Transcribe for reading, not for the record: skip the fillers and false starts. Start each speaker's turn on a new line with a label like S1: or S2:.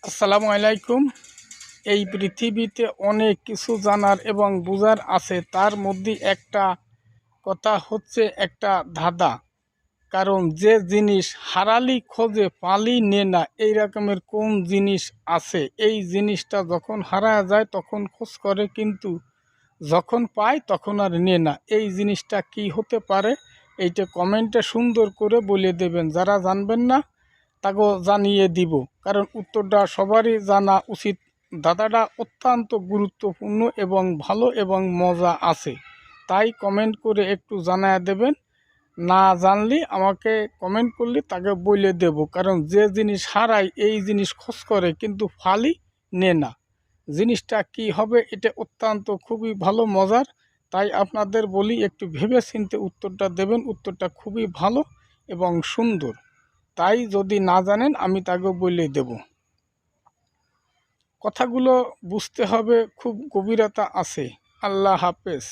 S1: আসসালামু আলাইকুম। এই পৃথিবীতে অনেক কিছু জানার এবং বুঝার আছে, তার মধ্যে একটা কথা হচ্ছে একটা ধাঁধা। কারণ যে জিনিস হারালি খোঁজে পালি নে না, এই রকমের কোন জিনিস আছে? এই জিনিসটা যখন হারায় যায় তখন খোঁজ করে, কিন্তু যখন পায় তখন আর নে না। এই জিনিসটা কি হতে পারে? এইটা কমেন্টে সুন্দর করে বলে দেবেন। যারা জানবেন না তাকেও জানিয়ে দিব, কারণ উত্তরটা সবারই জানা উচিত। দাদাটা অত্যন্ত গুরুত্বপূর্ণ এবং ভালো এবং মজা আছে, তাই কমেন্ট করে একটু জানায় দেবেন। না জানলে আমাকে কমেন্ট করলে তাকে বলে দেব, কারণ যে জিনিস হারায় এই জিনিস খোঁজ করে কিন্তু ফালি নে না। জিনিসটা কি হবে? এটা অত্যন্ত খুবই ভালো মজার, তাই আপনাদের বলি একটু ভেবে চিন্তে উত্তরটা দেবেন। উত্তরটা খুবই ভালো এবং সুন্দর, তাই যদি না জানেন আমি তাকে বলে দেব। কথাগুলো বুঝতে হবে, খুব গভীরতা আছে। আল্লাহ হাফেজ।